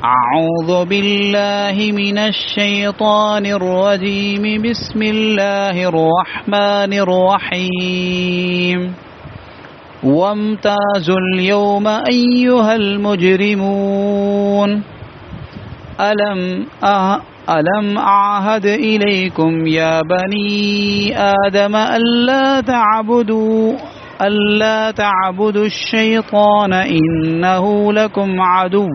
أعوذ بالله من الشيطان الرجيم بسم الله الرحمن الرحيم وامتازوا اليوم أيها المجرمون ألم أعهد إليكم يا بني آدم ألا تعبدوا الشيطان إنه لكم عدو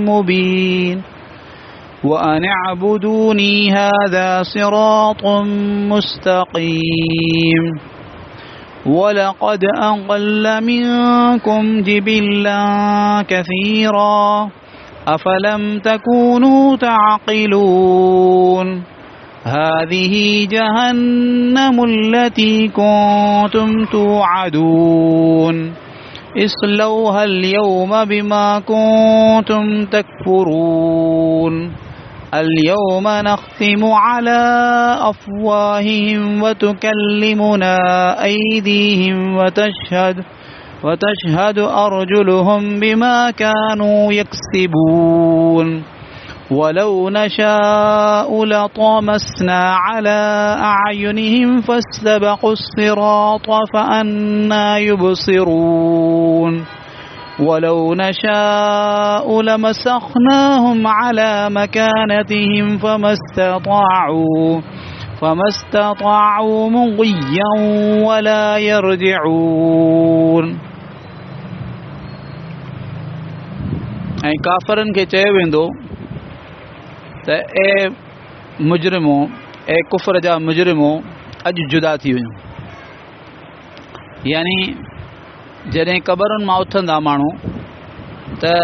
مبين وأن اعبدوني هذا صراط مستقيم ولقد أضل منكم جبلا كثيرا أفلم تكونوا تعقلون هذه جهنم التي كنتم توعدون اصلوها اليوم بما كنتم تكفرون اليوم نختم على أفواههم وتكلمنا أيديهم وتشهد أرجلهم بما كانوا يكسبون ولو نشاء لطمسنا على أعينهم فاستبقوا الصراط فأنى يبصرون ولو نشاء لمسخناهم على مكانتهم فما استطاعوا مضيا ولا يرجعون ऐं काफ़रनि खे चयो वेंदो त ए मुजरिमो ए कुफर जा मुजरिमो अॼु जुदा थी वञो यानी जॾहिं क़बरुनि मां उथंदा माण्हू त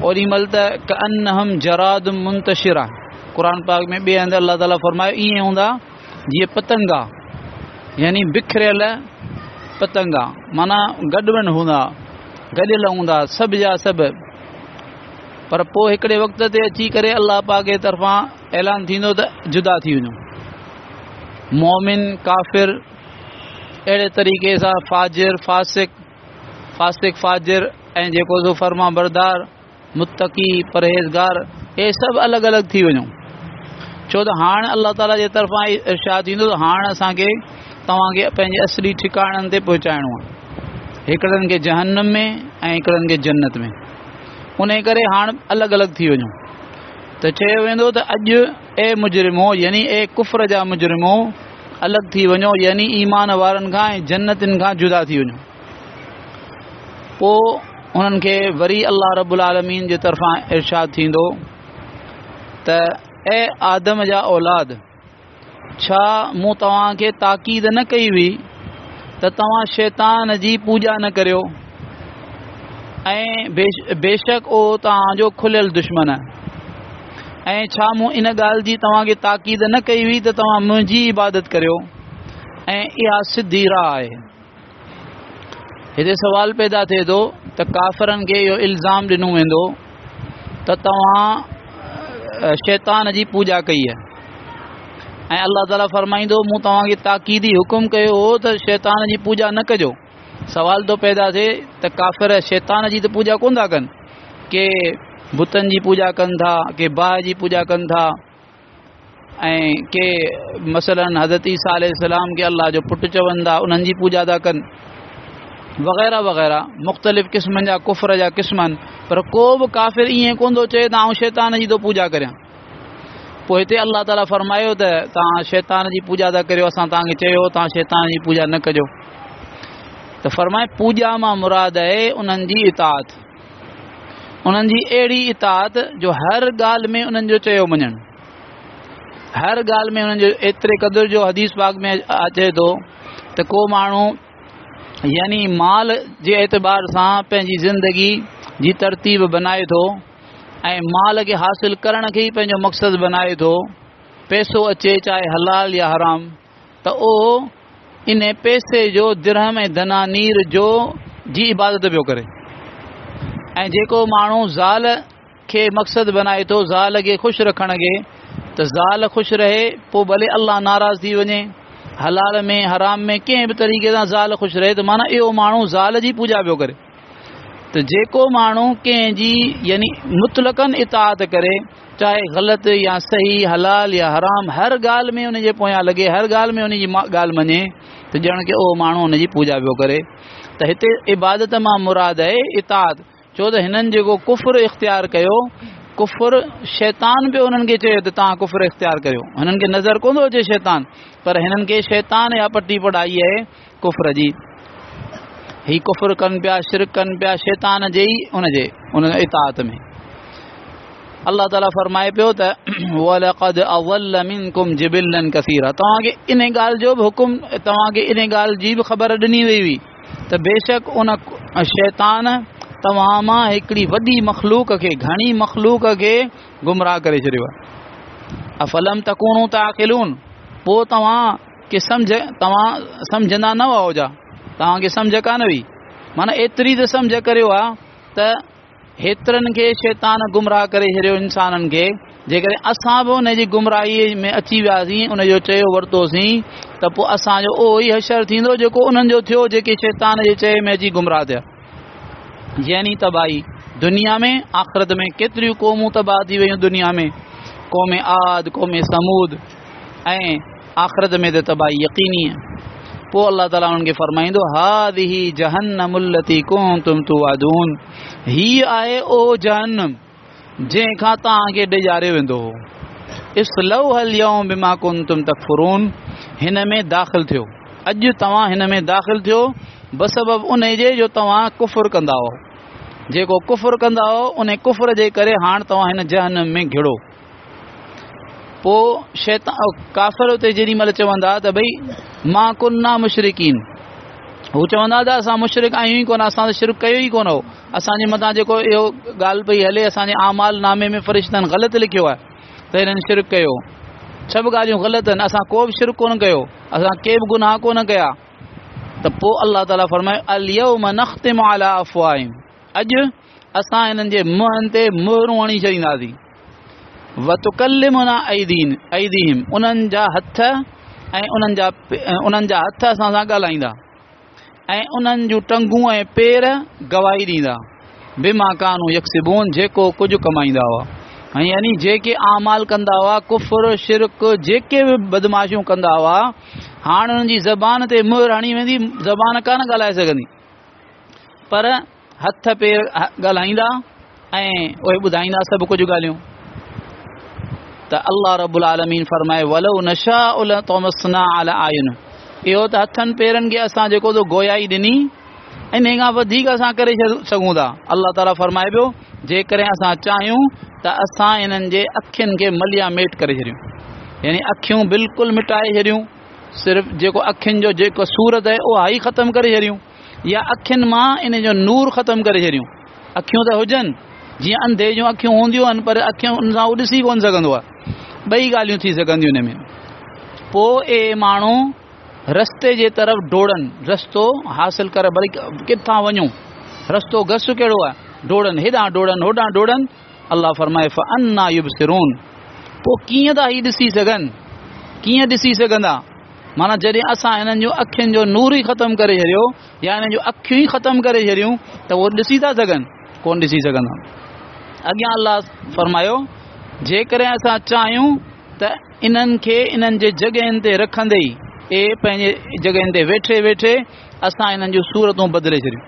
ओॾी महिल त कअन्नहुम जरादुम मुंतशिरा क़ुर पाक में ॿिए हंधि अल्लाह ताला फरमायो ईअं हूंदा जीअं पतंगा यानी बिखरियल पतंगा माना गॾियल हूंदा सभु जा सभु पर पोइ हिकिड़े वक़्त ते अची करे अल्लाह पाक जे तरफ़ां ऐलान थींदो त जुदा थी वञो मोमिन काफ़िर अहिड़े तरीक़े सां फाजिर ऐं जेको सो फर्मा बरदार मुत्तकी परहेज़गार इहे सभु अलॻि अलॻि थी वञो छो त हाणे अल्लाह ताला जे तरफ़ां इरशाद थींदो त हाणे असांखे तव्हांखे पंहिंजे असली ठिकाणनि ते पहुचाइणो आहे हिकिड़नि खे जहन्नम में ऐं हिकिड़नि खे जन्नत में उन करे हाणे अलॻि अलॻि थी वञो त चयो वेंदो त अॼु ए मुजरिमो यानी ए कुफर जा मुजरिमो अलॻि थी वञो यानी ईमान वारनि खां ऐं जन्नतिन खां जुदा थी वञो पोइ उन्हनि खे वरी अल्लाह रब्बुल आलमीन जे तरफ़ां इरशाद थींदो त ए आदम जा औलाद छा मूं तव्हांखे ताक़ीद न कई हुई त तव्हां शैतान जी पूॼा न करियो ऐं बेशक उहो तव्हांजो खुलियल दुश्मन आहे ऐं छा मूं इन ॻाल्हि जी तव्हांखे ताक़ीद न कई हुई त तव्हां मुंहिंजी इबादत करियो ऐं इहा सिधी राह आहे हिते सुवाल पैदा थिए थो त काफ़िरनि खे इहो इल्ज़ाम ॾिनो वेंदो त तव्हां शैतान जी पूॼा कई आहे ऐं अल्लाह ताला फरमाईंदो मूं तव्हांखे ताक़ीदी हुकुम कयो हो त शैतान जी पूॼा न कजो सवाल थो पैदा थिए त काफ़िर शैतान जी त पूॼा कोन था कनि के बुतनि जी पूॼा कनि था के बाहि जी पूॼा कनि था ऐं के मसलन हज़रत ईसा अलैहिस्सलाम खे अल्लाह जो पुटु चवनि था उन्हनि जी पूॼा था कनि वग़ैरह वग़ैरह मुख़्तलिफ़ क़िस्मनि जा कुफ़र जा क़िस्म आहिनि पर को बि काफ़िर ईअं कोन थो चए त आउं शैतान जी थो पूॼा करियां पोइ हिते अल्लाह ताला फरमायो त तव्हां शैतान जी पूॼा था करियो असां तव्हांखे चयो तव्हां शैतान जी पूॼा न कजो त फरमाए पूॼा मां मुराद आहे उन्हनि जी इताअत उन्हनि जी अहिड़ी इताअत जो हर ॻाल्हि में उन्हनि जो चयो मञणु हर ॻाल्हि में उन्हनि जो एतिरे क़दुरु जो हदीस पाक में अचे थो त को माण्हू यानी माल जे एतबार सां पंहिंजी ज़िंदगी जी तरतीब बनाए थो ऐं माल खे हासिल करण खे ई पंहिंजो मक़सदु बनाए थो पैसो अचे चाहे हलाल या हराम त उहो इन पैसे जो दिरहम ऐं दनानीर जो जी इबादत पियो करे ऐं जेको माण्हू ज़ाल खे मक़सदु बनाए थो ज़ाल खे ख़ुशि रखण खे त ज़ाल ख़ुशि रहे पोइ भले अल्लाह नाराज़ थी वञे हलाल में हराम में कंहिं बि तरीक़े सां ज़ाल ख़ुशि रहे त माना इहो माण्हू ज़ाल जी पूॼा पियो करे त त जेको माण्हू कंहिंजी यानी मुतलकन इताअत करे, चाहे ग़लति या सही, हलाल या हराम, हर ॻाल्हि में उनजे पोयां लॻे, हर ॻाल्हि में उनजी ॻाल्हि मञे, त ॼण की उहो माण्हू उनजी पूॼा पियो करे। त हिते इबादत मां मुराद आहे इताअत। छो त हिननि जेको कुफ़्र इख़्तियार कयो, कुफ़्र शैतान पियो उन्हनि खे चयो त तव्हां कुफ़्र इख़्तियार कयो। हिननि खे नज़र कोन थो अचे शैतान, पर हिननि खे शैतान या पटी पढ़ाई आहे कुफ़्र जी। ही कुफ़्र कनि पिया, शिरक कनि पिया शैतान जे ई उन इताअत में। अल्लाह ताला फरमाए पियो त वलक़द अज़ल्ल मिनकुम जिबिल्लन कसीरा, तव्हांखे इन ॻाल्हि जो बि हुकुम, तव्हांखे इन ॻाल्हि जी बि ख़बर ॾिनी वई हुई त बेशक उन शैतान तव्हां मां हिकिड़ी वॾी मख़लूक खे, घणी मख़लूक खे गुमराह करे छॾियो आहे। अफलम तकूनू ताक़िलून, पोइ तव्हां सम्झंदा न हुआ जा, तव्हांखे सम्झ कान हुई। माना एतिरी त सम्झ करियो आहे त हेतिरनि खे शैतान गुमराह करे छॾियो इंसाननि खे, जेकॾहिं असां बि उनजी गुमराही में अची वियासीं, उनजो चयो वरितोसीं, त पोइ असांजो उहो ई हशर थींदो जेको उन्हनि जो थियो, जेके शैतान जे चए में अची गुमराह थिया। यानी तबाही दुनिया में, आख़िरत में केतिरियूं क़ौमूं तबाह थी वियूं दुनिया में, क़ौम आद, क़ौम समूद, ऐं आख़िरत में त तबाही यकीनी आहे। पोइ अल्लाह ताला उन्हनि खे फरमाईंदो हादिही जहन्नमुल्लती कुंतुम तुअदून, हीअ आहे ओ जहन्नम जंहिंखां तव्हांखे ॾेजारियो वेंदो हो। इस्लौहल यौम बिमा कुंतुम तकफुरून, हिन में दाख़िल थियो, अॼु तव्हां हिन में दाख़िल थियो बसबब उन जे जो तव्हां कुफ़ुर कंदा हो। जेको कुफ़ुर कंदा हो उन कुफ़ुर जे करे हाणे तव्हां हिन जहन्नम में घिड़ो। पोइ शैतान काफ़िर उते जेॾी महिल चवंदा त भई मां कुन्ना मुशरिकीन, हू चवंदा त असां मुशरिक आहियूं ई कोन, असां त शिरक कयो ई कोन हो, असांजे मथां जेको इहो ॻाल्हि पई हले असांजे आमाल नामे में फ़रिश्तनि ग़लति लिखियो आहे त हिननि शिरक कयो। सभु ॻाल्हियूं ग़लति आहिनि, असां को बि शिरक कोन कयो, असां के बि गुनाह कोन कया। त पोइ अल्लाह ताला फरमाए अल यौम नख़्तिमु अला अफ़वाहिम, अॼु असां हिननि जे मुंहनि ते मुहरूं हणी छॾींदासीं। वतुकल्लिमुना ऐदीहिम, उन्हनि जा हथ ऐं उन्हनि जा हथ असां सां ॻाल्हाईंदा, ऐं उन्हनि जूं टंगूं ऐं पेर गवाही ॾींदा। बिमा कानू यक्सिबून, जेको कुझु कमाईंदा हुआ। ऐं यानी जेके आमाल कंदा हुआ, कुफ़ुर शिरक जेके बि बदमाशियूं कंदा हुआ, हाणे उन्हनि जी ज़बान ते मुहर हणी वेंदी, ज़बान कान ॻाल्हाए सघंदी, पर हथ पेर ॻाल्हाईंदा ऐं उहे ॿुधाईंदा सभु कुझु ॻाल्हियूं। त अल्लाह रब्बुल आलमीन फरमाए वलो नशाउ लतमसना अला आयुन, इहो त हथनि पेरनि खे असां जेको तो गोयाई ॾिनी, इन खां वधीक असां करे सघूं था। अल्लाह ताला फरमाए पियो जेकॾहिं असां चाहियूं त असां इन्हनि जे अखियुनि खे मलिया मेट करे छॾियूं, यानी अखियूं बिल्कुलु मिटाए छॾियूं, सिर्फ़ु जेको अखियुनि जो जेको सूरत आहे उहा ई ख़तमु करे छॾियूं, या अखियुनि मां इन जो नूर ख़तमु करे छॾियूं। अखियूं त हुजनि जीअं अंधे जूं अखियूं हूंदियूं आहिनि, पर अखियूं उन सां उहो ॾिसी कोन सघंदो आहे, ॿई ॻाल्हियूं थी सघंदियूं हिन में। पोइ ए माण्हू रस्ते जे तरफ़ डोड़नि, रस्तो हासिल करे भली किथां वञूं, रस्तो घस कहिड़ो आहे, डोड़नि, हेॾां डोड़नि होॾां डोड़नि। अल्लाह फरमाए फअन्ना युबसिरून, पोइ कीअं था ही ॾिसी सघनि, कीअं ॾिसी सघंदा। माना जॾहिं असां हिननि जूं अखियुनि जो नूर ई ख़तमु करे छॾियो, या हिननि जूं अखियूं ई ख़तमु करे छॾियूं, त उहो ॾिसी था सघनि, कोन ॾिसी सघंदा। अॻियां अल्लाह फरमायो जेकॾहिं असां चाहियूं त इन्हनि खे इन्हनि जे जॻहियुनि ते रखंदे ई पंहिंजे जॻहियुनि ते वेठे वेठे असां इन्हनि जूं सूरतूं बदिले छॾियूं,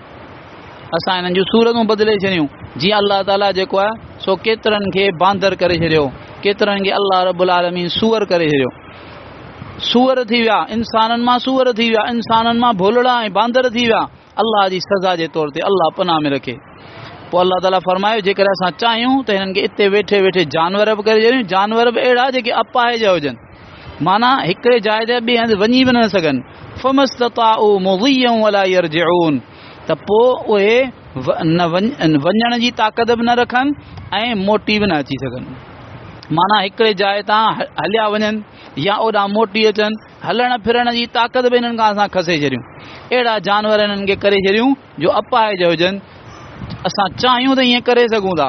असां इन्हनि जूं सूरतूं बदिले छॾियूं। जीअं अल्लाह ताला जेको आहे सो केतिरनि खे बांदर करे छॾियो, केतिरनि खे अल्लाह रब्बुल आलमीन सूअर करे छॾियो, सूअर थी विया, इंसाननि मां सूअर थी विया, इंसाननि मां भोलड़ा ऐं बांदर थी विया, अल्लाह जी सज़ा जे तौर ते। अल्लाह पनाह में रखे। पोइ अल्लाह ताला फरमायो जेकॾहिं असां चाहियूं त हिननि खे इते वेठे वेठे जानवर बि करे छॾियूं, जानवर बि अहिड़ा जेके अपाहिजा हुजनि, माना हिकिड़े जाइ ते ॿिए हंधि वञी बि न सघनि। फमस्तताउ मुग़िय्यन वला यरजिऊन, त पोइ उहे वञण जी ताक़त बि न रखनि ऐं मोटी बि न अची सघनि। माना हिकिड़े जाइ तां हलिया वञनि या ओॾां मोटी अचनि, हलण फिरण जी ताक़त बि हिननि खां असां खसे छॾियूं। अहिड़ा जानवर हिननि खे करे छॾियूं जो अपाहिज हुजनि, असां चाहियूं त ईअं करे सघूं था।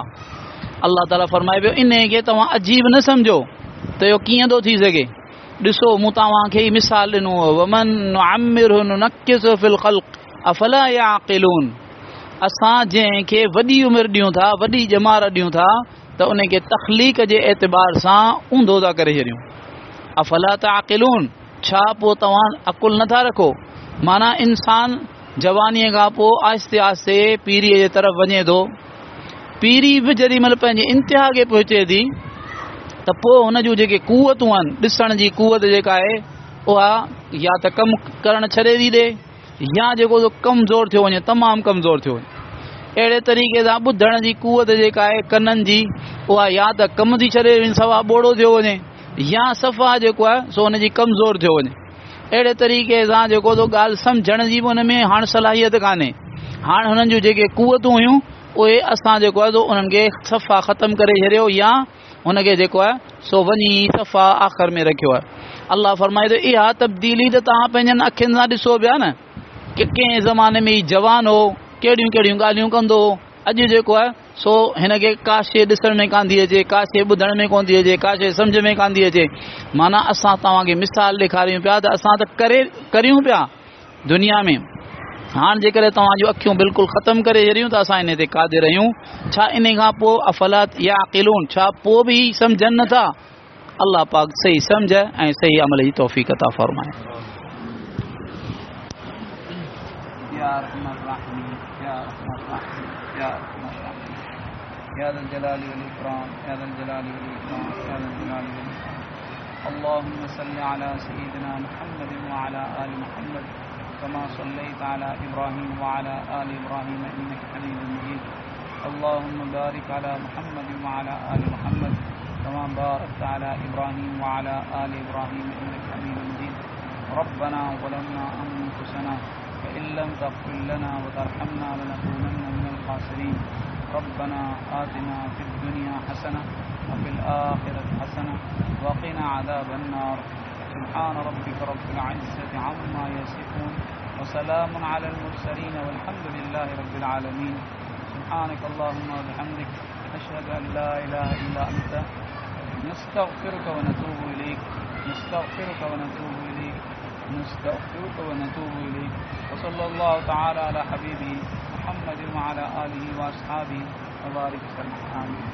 अल्लाह ताला फरमाए पियो इन खे तव्हां अजीब न सम्झो त इहो कीअं थो थी सघे। ॾिसो मूं तव्हांखे ई मिसाल ॾिनो, वमन नुअम्मिरहु नुनक्किसु फिल ख़ल्क़ अफला याक़िलून, असां जंहिंखे वॾी उमिरि ॾियूं था, वॾी ॼमार ॾियूं था, त उनखे तख़लीक़ जे एतबार सां ऊंधो था करे छॾियूं। अफला ताक़िलून, छा पोइ तव्हां अकुल नथा रखो? माना इंसान जवानीअ खां पोइ आहिस्ते आहिस्ते पीरीअ जे तरफ़ वञे थो। पीरी बि जेॾी महिल पंहिंजे इंतिहा खे पहुचे थी त पोइ हुन जूं जेके कुवतूं आहिनि, ॾिसण जी कुवत जेका आहे उहा या त कमु करणु छॾे थी ॾे, या जेको कमज़ोर थियो वञे, तमामु कमज़ोर थियो वञे। अहिड़े तरीक़े सां ॿुधण जी कुवत जेका आहे कननि जी, उहा या त कमु थी छॾे वञे, सवा ॿोड़ो थियो वञे, या सफ़ा जेको आहे सो हुनजी कमज़ोर थियो वञे। अहिड़े तरीक़े सां जेको ॻाल्हि सम्झण जी बि हुन में हाणे सलाहियत कान्हे। हाणे हुननि जूं जेके कुवतूं हुयूं उहे असां जेको आहे उन्हनि खे सफ़ा ख़तमु करे छॾियो, या हुनखे जेको आहे सो वञी सफ़ा आख़िर में रखियो आहे। अल्लाह फरमाए थो इहा तब्दीली त तव्हां पंहिंजनि अखियुनि सां ॾिसो पिया न, कि कंहिं ज़माने में ही जवान हो, कहिड़ियूं कहिड़ियूं ॻाल्हियूं कंदो हो, अॼु जेको आहे सो हिनखे का शइ ॾिसण में कान थी अचे, का शइ ॿुधण में कोन थी अचे, का शइ सम्झ में कान थी अचे। माना असां तव्हांखे मिसाल ॾेखारियूं पिया त असां त करियूं पिया दुनिया में। हाणे जेकॾहिं तव्हांजूं अखियूं बिल्कुलु ख़तमु करे छॾियूं त असां इन ते क़ादिर आहियूं। छा इन खां पोइ अफलात या अक़िलून, छा पोइ बि सम्झनि नथा? अल्लाह पाक सही सम्झ ऐं सही अमल जी तौफ़ीक़ अता फरमाए। اللهم صل على سيدنا محمد وعلى آل محمد كما صليت على إبراهيم وعلى آل إبراهيم إنك حميد مجيد. اللهم بارك على محمد وعلى آل محمد كما باركت على إبراهيم وعلى آل إبراهيم إنك حميد مجيد. ربنا ظلمنا أنفسنا فإن لم تغفر لنا وترحمنا لنكونن من الخاسرين. ربنا آتنا في الدنيا حسنة وفي الآخرة حسنة وقنا عذاب النار. سبحان ربك رب العزة عما يصفون وسلام على المرسلين والحمد لله رب العالمين. سبحانك اللهم وبحمدك نشهد أن لا إله إلا أنت نستغفرك ونتوب إليك. نستغفرك ونتوب إليك. نستغفرك ونتوب إليك. وصلى الله تعالى على حبيبه محمد وعلى آله وأصحابه وبارك وسلم. آمين.